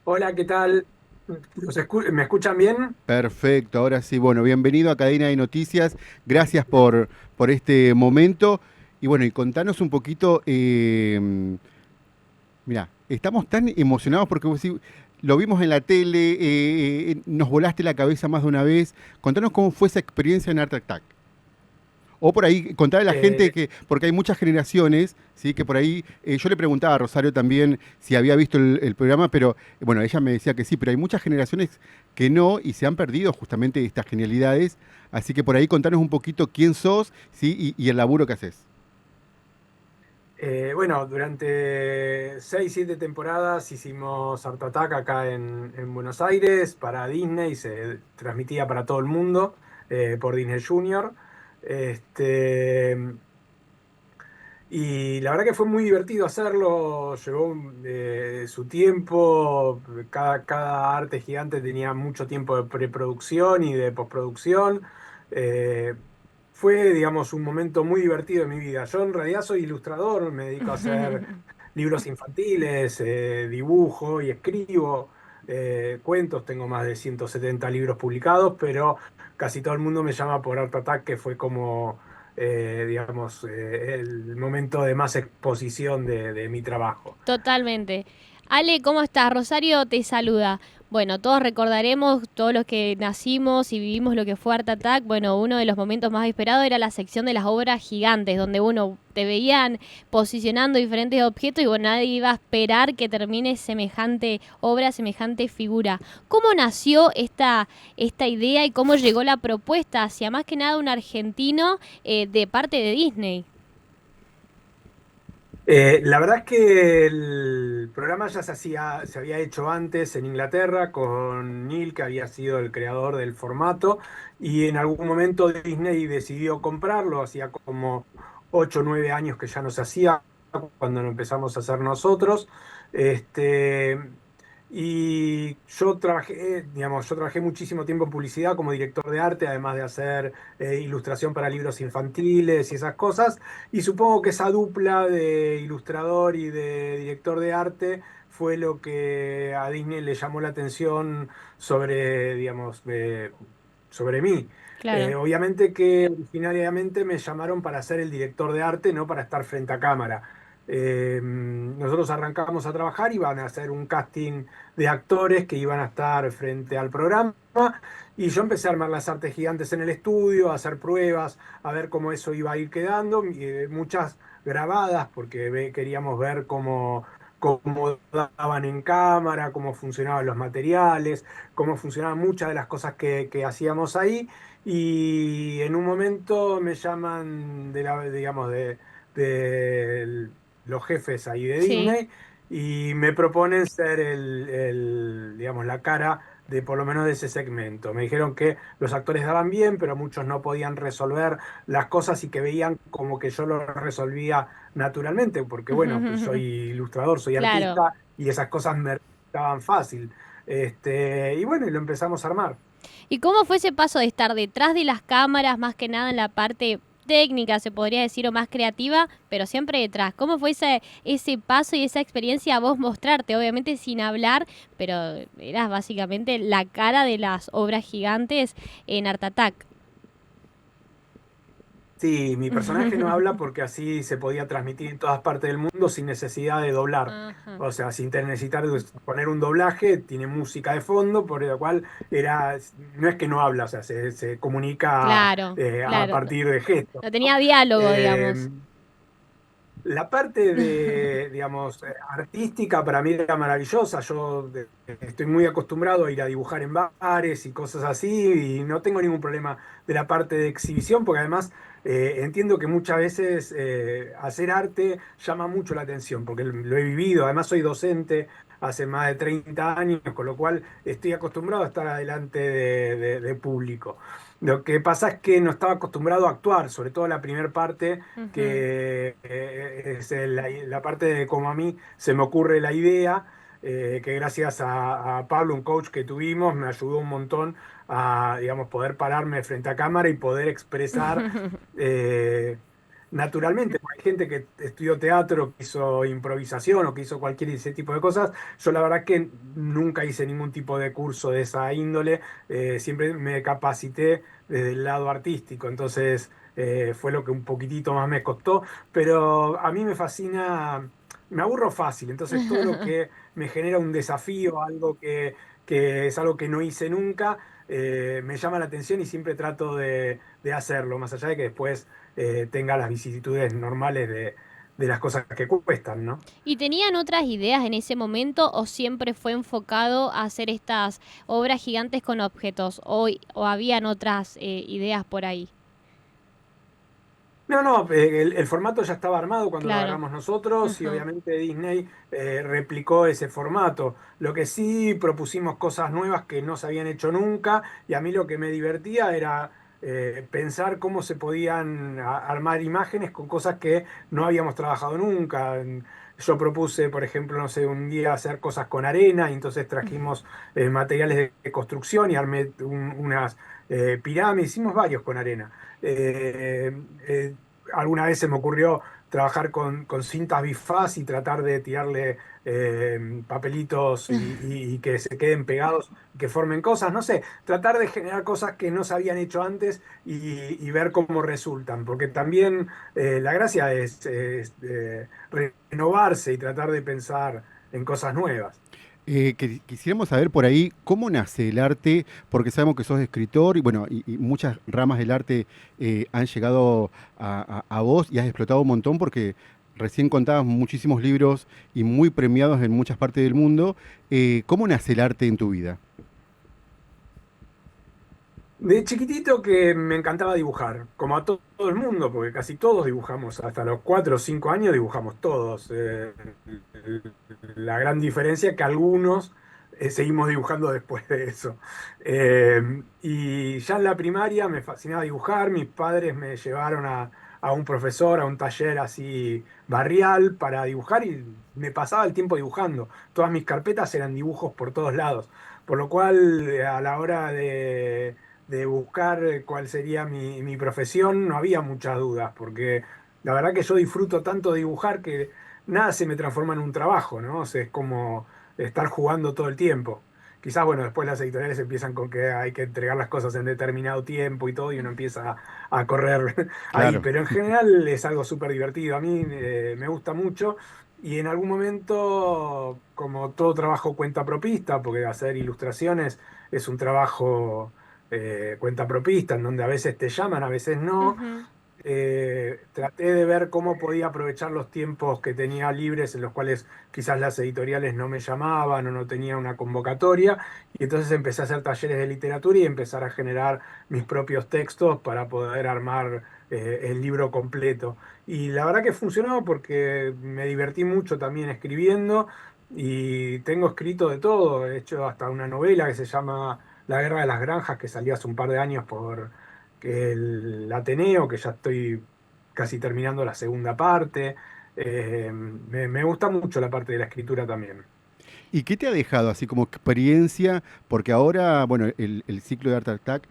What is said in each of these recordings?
Hola, ¿qué tal? ¿Me escuchan bien? Perfecto, ahora sí. Bueno, bienvenido a Cadena de Noticias. Gracias por este momento. Y bueno, y contanos un poquito, mira, estamos tan emocionados porque lo vimos en la tele, nos volaste la cabeza más de una vez. Contanos cómo fue esa experiencia en Art Attack. O por ahí contar a la gente Eh, que, porque hay muchas generaciones, ¿sí? Que por ahí, yo le preguntaba a Rosario también si había visto el programa, pero bueno, ella me decía que sí, pero hay muchas generaciones que no y se han perdido justamente estas genialidades. Así que por ahí contanos un poquito quién sos, ¿sí? Y el laburo que haces. bueno, durante 6, 7 temporadas hicimos Art Attack acá en Buenos Aires para Disney, se transmitía para todo el mundo por Disney Junior. Este, y la verdad que fue muy divertido hacerlo, llevó su tiempo, cada arte gigante tenía mucho tiempo de preproducción y de postproducción. Eh, Fue, digamos, un momento muy divertido en mi vida. Yo en realidad soy ilustrador, me dedico a hacer libros infantiles, dibujo y escribo cuentos, tengo más de 170 libros publicados, pero casi todo el mundo me llama por Art Attack, que fue como digamos, el momento de más exposición de mi trabajo. Totalmente. Ale, ¿cómo estás? Rosario te saluda. Bueno, todos recordaremos, todos los que nacimos y vivimos lo que fue Art Attack, bueno, uno de los momentos más esperados era la sección de las obras gigantes, donde uno te veían posicionando diferentes objetos y bueno, nadie iba a esperar que termine semejante obra, semejante figura. ¿Cómo nació esta idea y cómo llegó la propuesta hacia más que nada un argentino de parte de Disney? La verdad es que el programa ya se había hecho antes en Inglaterra con Neil, que había sido el creador del formato, y en algún momento Disney decidió comprarlo, hacía como 8 o 9 años que ya no se hacía cuando lo empezamos a hacer nosotros. Este, y yo trabajé muchísimo tiempo en publicidad como director de arte, además de hacer ilustración para libros infantiles y esas cosas. Y supongo que esa dupla de ilustrador y de director de arte fue lo que a Disney le llamó la atención sobre, digamos, sobre mí. Claro. Obviamente que originariamente me llamaron para ser el director de arte, no para estar frente a cámara. Nosotros arrancamos a trabajar, iban a hacer un casting de actores que iban a estar frente al programa y yo empecé a armar las artes gigantes en el estudio, a hacer pruebas, a ver cómo eso iba a ir quedando, muchas grabadas porque queríamos ver cómo daban en cámara, cómo funcionaban los materiales, cómo funcionaban muchas de las cosas que hacíamos ahí. Y en un momento me llaman digamos, de los jefes ahí de Sí. Disney y me proponen ser digamos, la cara de por lo menos de ese segmento. Me dijeron que los actores daban bien, pero muchos no podían resolver las cosas y que veían como que yo lo resolvía naturalmente, porque bueno, pues soy ilustrador, soy Claro. artista y esas cosas me resultaban fácil. Y bueno, y lo empezamos a armar. ¿Y cómo fue ese paso de estar detrás de las cámaras, más que nada en la parte técnica, se podría decir, o más creativa, pero siempre detrás? ¿Cómo fue ese paso y esa experiencia a vos mostrarte? Obviamente sin hablar, pero eras básicamente la cara de las obras gigantes en Art Attack. Sí, mi personaje no habla porque así se podía transmitir en todas partes del mundo sin necesidad de doblar. Ajá. O sea, sin necesitar poner un doblaje, tiene música de fondo, por lo cual no es que no habla, o sea, se comunica Claro, a claro. partir de gestos, No ¿no? tenía diálogo, Eh, digamos. la parte de, digamos, artística para mí era maravillosa. Estoy muy acostumbrado a ir a dibujar en bares y cosas así y no tengo ningún problema de la parte de exhibición porque además entiendo que muchas veces hacer arte llama mucho la atención porque lo he vivido. Además soy docente hace más de 30 años, con lo cual estoy acostumbrado a estar adelante de público. Lo que pasa es que no estaba acostumbrado a actuar, sobre todo la primera parte Ujú. que es la parte de cómo a mí se me ocurre la idea, que gracias a Pablo, un coach que tuvimos, me ayudó un montón a, digamos, poder pararme frente a cámara y poder expresar eh, naturalmente. hay gente que estudió teatro, que hizo improvisación o que hizo cualquier ese tipo de cosas. Yo la verdad que nunca hice ningún tipo de curso de esa índole, siempre me capacité desde el lado artístico, entonces fue lo que un poquitito más me costó, pero a mí me fascina, me aburro fácil, entonces todo lo que me genera un desafío, algo que es algo que no hice nunca, me llama la atención y siempre trato de hacerlo, más allá de que después tenga las vicisitudes normales de las cosas que cuestan, ¿no? ¿Y tenían otras ideas en ese momento o siempre fue enfocado a hacer estas obras gigantes con objetos o habían otras ideas por ahí? No, no, el formato ya estaba armado cuando lo Claro. agarramos nosotros y Ajá. obviamente Disney replicó ese formato. Lo que sí propusimos cosas nuevas que no se habían hecho nunca y a mí lo que me divertía era pensar cómo se podían armar imágenes con cosas que no habíamos trabajado nunca. Yo propuse, por ejemplo, no sé, un día hacer cosas con arena y entonces trajimos materiales de construcción y armé unas pirámides, hicimos varios con arena. Eh, eh, Alguna vez se me ocurrió trabajar con cintas bifaz y tratar de tirarle papelitos y que se queden pegados, que formen cosas, no sé, tratar de generar cosas que no se habían hecho antes y ver cómo resultan, porque también la gracia es renovarse y tratar de pensar en cosas nuevas. Quisiéramos saber por ahí cómo nace el arte, porque sabemos que sos escritor y bueno, y muchas ramas del arte han llegado a vos y has explotado un montón porque recién contabas muchísimos libros y muy premiados en muchas partes del mundo. ¿Cómo nace el arte en tu vida? De chiquitito que me encantaba dibujar, como a todo el mundo, porque casi todos dibujamos, hasta los 4 o 5 años dibujamos todos. La gran diferencia es que algunos seguimos dibujando después de eso. Y ya en la primaria me fascinaba dibujar, mis padres me llevaron a un profesor, a un taller así barrial para dibujar y me pasaba el tiempo dibujando. Todas mis carpetas eran dibujos por todos lados, por lo cual a la hora de buscar cuál sería mi profesión, no había muchas dudas, porque la verdad que yo disfruto tanto de dibujar que nada se me transforma en un trabajo, ¿no? O sea, es como estar jugando todo el tiempo. Quizás, bueno, después las editoriales empiezan con que hay que entregar las cosas en determinado tiempo y todo, y uno empieza a correr ahí, Claro. pero en general es algo súper divertido. A mí me gusta mucho. Y en algún momento, como todo trabajo cuentapropista, porque hacer ilustraciones es un trabajo cuentapropista, en donde a veces te llaman, a veces no. Ujú. Traté de ver cómo podía aprovechar los tiempos que tenía libres en los cuales quizás las editoriales no me llamaban o no tenía una convocatoria. Y entonces empecé a hacer talleres de literatura y empezar a generar mis propios textos para poder armar el libro completo. Y la verdad que funcionó porque me divertí mucho también escribiendo y tengo escrito de todo. He hecho hasta una novela que se llama La Guerra de las Granjas, que salió hace un par de años por el Ateneo, que ya estoy casi terminando la segunda parte. Me gusta mucho la parte de la escritura también. ¿Y qué te ha dejado así como experiencia? Porque ahora, bueno, el ciclo de Art Attack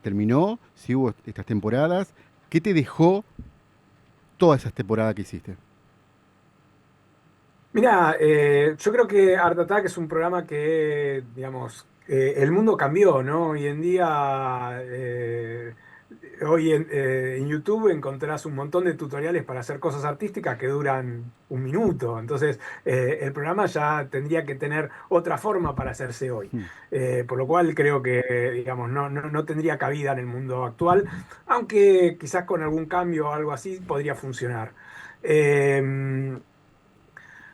terminó, sí hubo estas temporadas. ¿Qué te dejó todas esas temporadas que hiciste? Mira, yo creo que Art Attack es un programa que, digamos, el mundo cambió, ¿no? Hoy en día, en YouTube encontrás un montón de tutoriales para hacer cosas artísticas que duran un minuto. Entonces, el programa ya tendría que tener otra forma para hacerse hoy. Hmm. Por lo cual creo que, digamos, no tendría cabida en el mundo actual, aunque quizás con algún cambio o algo así podría funcionar. Eh,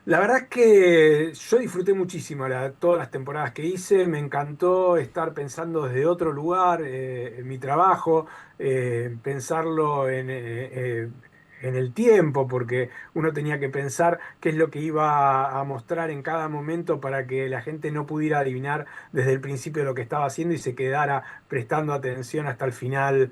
la verdad es que yo disfruté muchísimo todas las temporadas que hice, me encantó estar pensando desde otro lugar en mi trabajo, pensarlo en el tiempo, porque uno tenía que pensar qué es lo que iba a mostrar en cada momento para que la gente no pudiera adivinar desde el principio lo que estaba haciendo y se quedara prestando atención hasta el final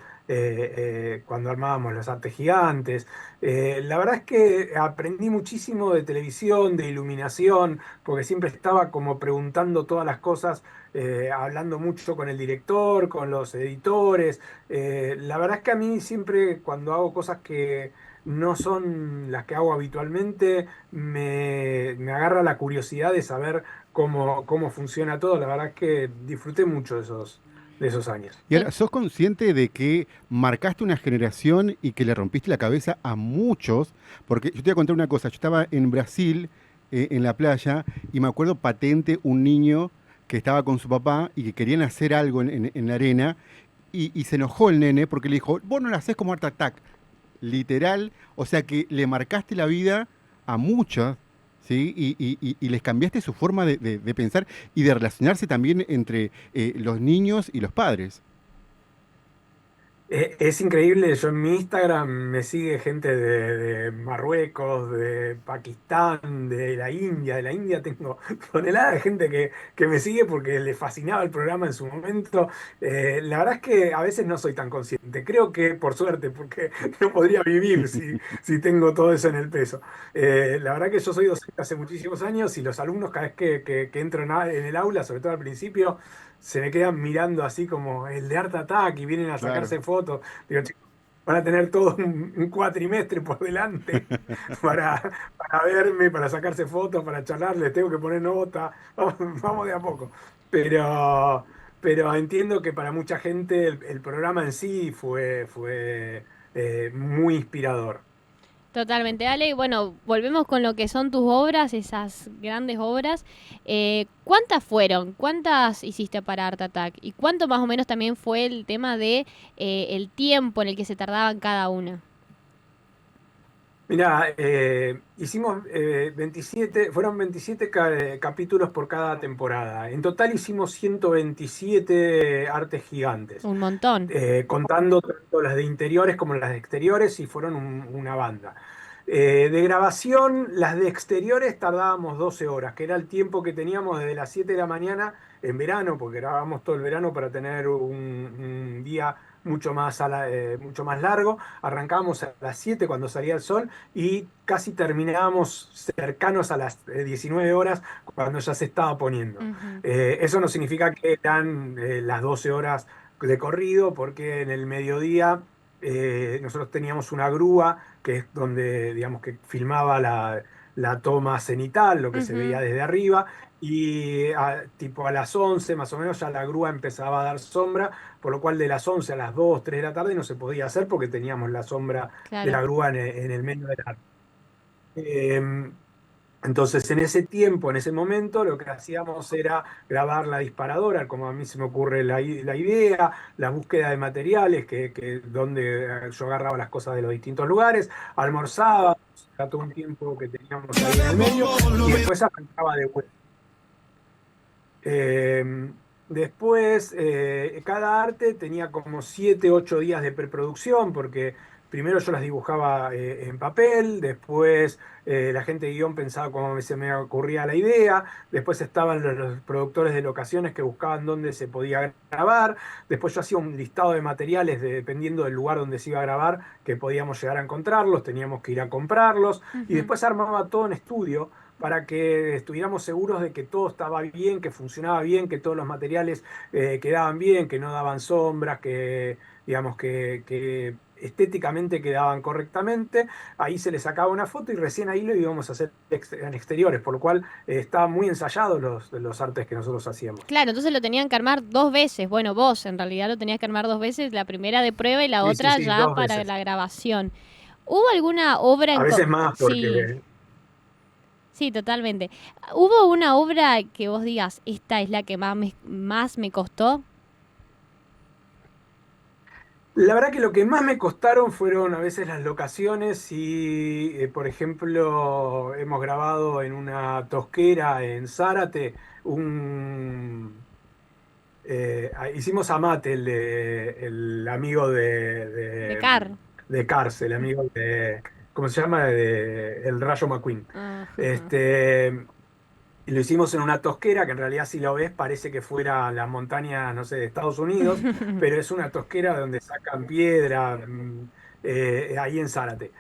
cuando armábamos los artes gigantes. La verdad es que aprendí muchísimo de televisión, de iluminación, porque siempre estaba como preguntando todas las cosas, hablando mucho con el director, con los editores. La verdad es que a mí siempre cuando hago cosas que no son las que hago habitualmente, me agarra la curiosidad de saber cómo funciona todo. La verdad es que disfruté mucho de esos años. Y ahora, ¿sos consciente de que marcaste una generación y que le rompiste la cabeza a muchos? Porque yo te voy a contar una cosa, yo estaba en Brasil, en la playa, y me acuerdo patente un niño que estaba con su papá y que querían hacer algo en la arena, y se enojó el nene porque le dijo, vos no lo hacés como Art Attack. Literal, o sea que le marcaste la vida a muchos, ¿sí? Y les cambiaste su forma de pensar y de relacionarse también entre los niños y los padres. Es increíble, yo en mi Instagram me sigue gente de Marruecos, de Pakistán, de la India tengo toneladas de gente que me sigue porque le fascinaba el programa en su momento. La verdad es que a veces no soy tan consciente, creo que por suerte, porque no podría vivir si tengo todo eso en el peso. La verdad que yo soy docente hace muchísimos años y los alumnos cada vez que entro en el aula, sobre todo al principio, se me quedan mirando así como el de Art Attack y vienen a Claro. sacarse fotos. Digo, chicos, van a tener todo un cuatrimestre por delante para, para verme, para sacarse fotos, para charlar, les tengo que poner nota, vamos de a poco. Pero, pero entiendo que para mucha gente el programa en sí fue muy inspirador. Totalmente, Ale. Bueno, volvemos con lo que son tus obras, esas grandes obras. ¿Cuántas fueron? ¿Cuántas hiciste para Art Attack? ¿Y cuánto más o menos también fue el tema de el tiempo en el que se tardaban cada una? Mirá, hicimos 27, fueron 27 capítulos por cada temporada. En total hicimos 127 artes gigantes, Un montón. contando tanto las de interiores como las de exteriores, y fueron una banda. De grabación, las de exteriores tardábamos 12 horas, que era el tiempo que teníamos desde las 7 de la mañana en verano, porque grabábamos todo el verano para tener un día mucho más largo. Arrancábamos a las 7 cuando salía el sol y casi terminábamos cercanos a las 19 horas cuando ya se estaba poniendo. Ujú. Eso no significa que eran las 12 horas de corrido, porque en el mediodía nosotros teníamos una grúa que es donde, digamos, que filmaba la toma cenital, lo que se veía Ujú. desde arriba, y tipo a las 11 más o menos ya la grúa empezaba a dar sombra, por lo cual de las 11 a las 2 3 de la tarde no se podía hacer porque teníamos la sombra de Claro. la grúa en el medio de la... Entonces, en ese tiempo, en ese momento, lo que hacíamos era grabar la disparadora, como a mí se me ocurre la idea, la búsqueda de materiales, donde yo agarraba las cosas de los distintos lugares, almorzaba, era todo un tiempo que teníamos ahí en el medio, y después arrancaba de vuelta. Eh, Después, cada arte tenía como 7, 8 días de preproducción, porque primero yo las dibujaba en papel, después la gente de guión pensaba cómo se me ocurría la idea, después estaban los productores de locaciones que buscaban dónde se podía grabar, después yo hacía un listado de materiales dependiendo del lugar donde se iba a grabar, que podíamos llegar a encontrarlos, teníamos que ir a comprarlos, y Ujú. después armaba todo en estudio para que estuviéramos seguros de que todo estaba bien, que funcionaba bien, que todos los materiales quedaban bien, que no daban sombras, que digamos que estéticamente quedaban correctamente. Ahí se le sacaba una foto y recién ahí lo íbamos a hacer en exteriores, por lo cual estaban muy ensayados los artes que nosotros hacíamos. Claro, entonces lo tenían que armar dos veces. Bueno, vos en realidad lo tenías que armar dos veces, la primera de prueba y la Sí, sí, otra sí, ya dos para veces. la grabación. ¿Hubo alguna obra A en... veces más Sí, porque sí, totalmente. ¿Hubo una obra que vos digas, esta es la que más me costó? la verdad que lo que más me costaron fueron a veces las locaciones y, por ejemplo, hemos grabado en una tosquera en Zárate, hicimos a Mate, el amigo De Car. de Cárcel, amigo de, ¿cómo se llama? De El Rayo McQueen. Ajá. Este, Y lo hicimos en una tosquera, que en realidad si lo ves parece que fuera la montaña, no sé, de Estados Unidos, pero es una tosquera donde sacan piedra, ahí en Zárate.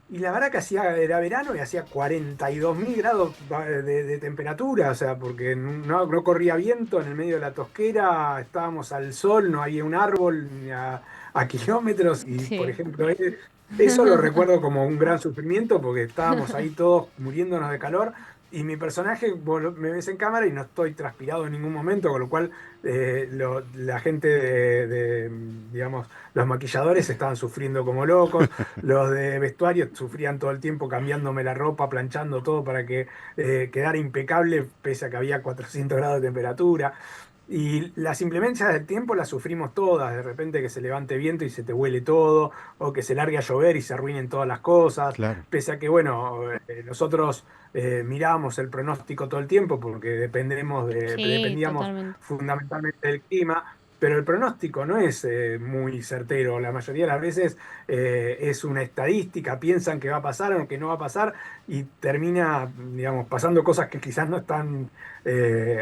Y la verdad que era verano y hacía 42.000 grados de temperatura, o sea, porque no corría viento en el medio de la tosquera, estábamos al sol, no había un árbol ni a kilómetros, y por Sí. ejemplo, eso lo recuerdo como un gran sufrimiento porque estábamos ahí todos muriéndonos de calor. Y mi personaje, vos me ves en cámara y no estoy transpirado en ningún momento, con lo cual la gente digamos, los maquilladores estaban sufriendo como locos. Los de vestuario sufrían todo el tiempo cambiándome la ropa, planchando todo para que quedara impecable, pese a que había 400 grados de temperatura. Y las inclemencias del tiempo las sufrimos todas, de repente que se levante viento y se te huele todo, o que se largue a llover y se arruinen todas las cosas, Claro. pese a que, bueno, nosotros mirábamos el pronóstico todo el tiempo porque Sí, dependíamos totalmente. fundamentalmente del clima. Pero el pronóstico no es muy certero. La mayoría de las veces es una estadística, piensan que va a pasar o que no va a pasar y termina, digamos, pasando cosas que quizás no están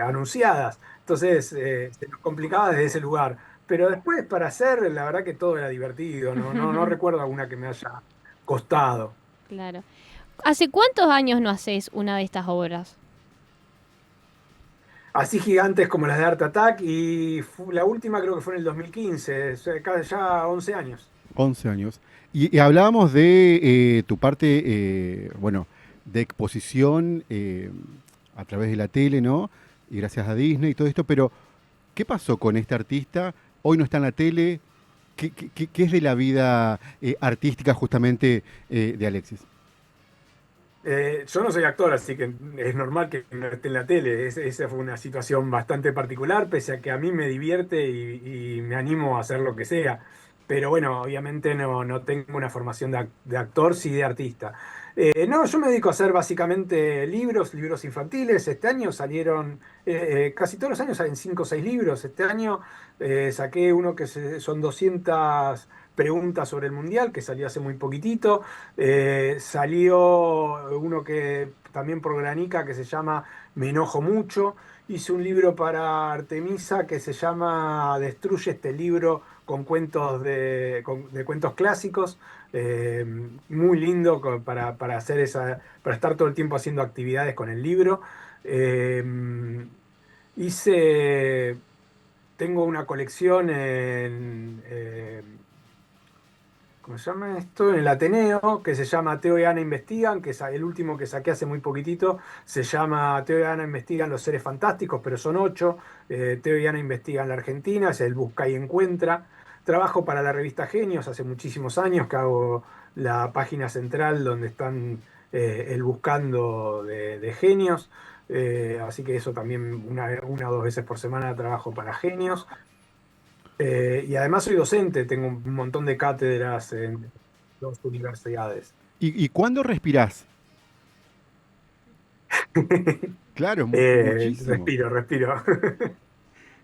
anunciadas. Entonces se nos complicaba desde ese lugar. Pero después para hacer, la verdad que todo era divertido. No recuerdo alguna que me haya costado. Claro. ¿Hace cuántos años no haces una de estas obras? Así gigantes como las de Art Attack y la última creo que fue en el 2015, o sea, ya 11 años. 11 años. Y hablábamos de tu parte, bueno, de exposición a través de la tele, ¿no? Y gracias a Disney y todo esto, pero ¿qué pasó con este artista? Hoy no está en la tele. ¿Qué es de la vida artística justamente de Alexis? Yo no soy actor, así que es normal que no esté en la tele. Esa fue una situación bastante particular, pese a que a mí me divierte y me animo a hacer lo que sea. Pero bueno, obviamente no tengo una formación de actor, sí de artista. No, yo me dedico a hacer básicamente libros infantiles. Este año salieron, casi todos los años salen 5 o 6 libros. Este año saqué uno que son 200 preguntas sobre el Mundial, que salió hace muy poquitito. Salió uno que también por Granica que se llama Me enojo mucho. Hice un libro para Artemisa que se llama Destruye este libro con cuentos de cuentos clásicos. eh, Muy lindo para hacer para estar todo el tiempo haciendo actividades con el libro. Eh, hice, Tengo una colección ¿cómo se llama esto? En el Ateneo, que se llama Teo y Ana Investigan, que es el último que saqué hace muy poquitito, se llama Teo y Ana Investigan los seres fantásticos, pero son 8. Teo y Ana Investigan la Argentina, es el Busca y Encuentra. Trabajo para la revista Genios hace muchísimos años, que hago la página central donde están el buscando de Genios. Así que eso también una o dos veces por semana trabajo para Genios. Y además soy docente, tengo un montón de cátedras en dos universidades. Y cuándo respirás? Claro, muchísimo. Respiro.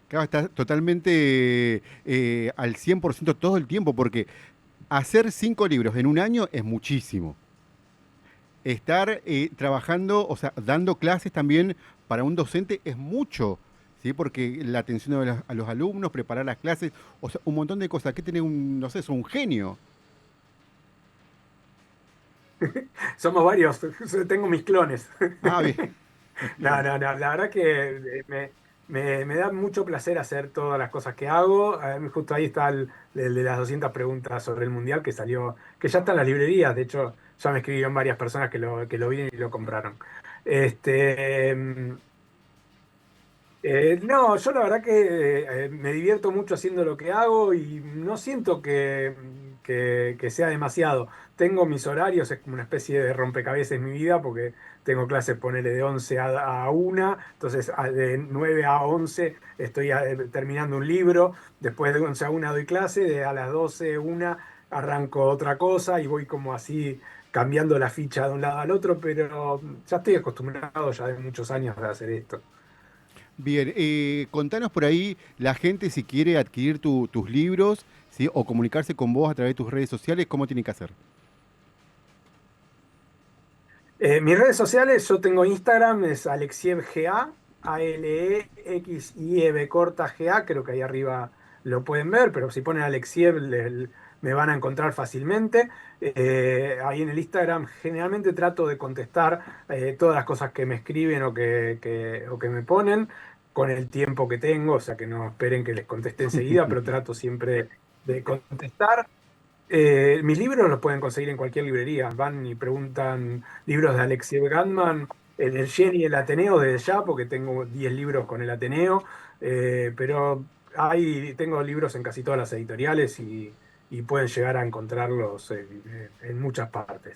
Claro, está totalmente al 100% todo el tiempo, porque hacer 5 libros en un año es muchísimo. Estar trabajando, o sea, dando clases también para un docente es mucho, ¿sí? Porque la atención a los alumnos, preparar las clases, o sea, un montón de cosas. Que tener un, no sé, es un genio. Somos varios, tengo mis clones. Ah, bien, No, bien. la verdad que me da mucho placer hacer todas las cosas que hago. Justo ahí está el de las 200 preguntas sobre el Mundial que salió, que ya está en las librerías. De hecho, ya me escribieron varias personas que lo vieron y lo compraron. Este, no, yo la verdad que me divierto mucho haciendo lo que hago y no siento que sea demasiado. Tengo mis horarios, es como una especie de rompecabezas en mi vida porque tengo clases, ponele de 11 a 1, entonces de 9 a 11 estoy terminando un libro, después de 11 a 1 doy clase, a las 12, 1 arranco otra cosa y voy como así cambiando la ficha de un lado al otro, pero ya estoy acostumbrado ya de muchos años a hacer esto. Bien, contanos por ahí la gente si quiere adquirir tus libros, ¿sí? O comunicarse con vos a través de tus redes sociales, ¿cómo tienen que hacer? Mis redes sociales, yo tengo Instagram, es AlexievGA, ALEXIEB corta GA, creo que ahí arriba lo pueden ver, pero si ponen Alexiev me van a encontrar fácilmente. Ahí en el Instagram generalmente trato de contestar todas las cosas que me escriben o que me ponen con el tiempo que tengo, o sea que no esperen que les conteste enseguida, pero trato siempre de contestar. Mis libros los pueden conseguir en cualquier librería. Van y preguntan libros de Alexei Gandman en el Yen y el Ateneo desde ya, porque tengo 10 libros con el Ateneo, pero tengo libros en casi todas las editoriales y pueden llegar a encontrarlos en muchas partes.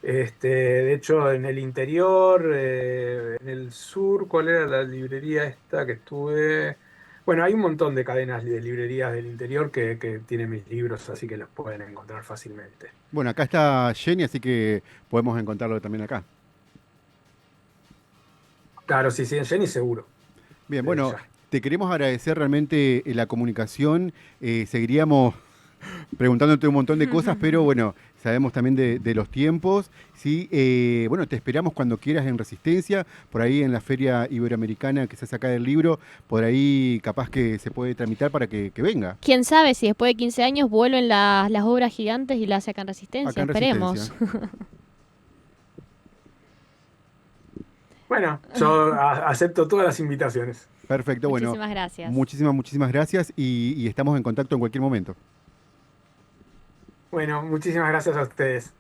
De hecho, en el interior, en el sur, ¿cuál era la librería esta que estuve? Bueno, hay un montón de cadenas de librerías del interior que tienen mis libros, así que los pueden encontrar fácilmente. Bueno, acá está Jenny, así que podemos encontrarlo también acá. Claro, sí, sí, en Jenny seguro, Bien, desde bueno, ya. te queremos agradecer realmente la comunicación. Seguiríamos preguntándote un montón de cosas, pero bueno, sabemos también de los tiempos. Sí, bueno, te esperamos cuando quieras en Resistencia, por ahí en la Feria Iberoamericana que se saca del libro, por ahí capaz que se puede tramitar para que venga. Quién sabe si después de 15 años vuelven las obras gigantes y las sacan Acá Resistencia. en Esperemos. Resistencia. Bueno, yo acepto todas las invitaciones. Perfecto, bueno, Muchísimas gracias. muchísimas gracias y estamos en contacto en cualquier momento. Bueno, muchísimas gracias a ustedes.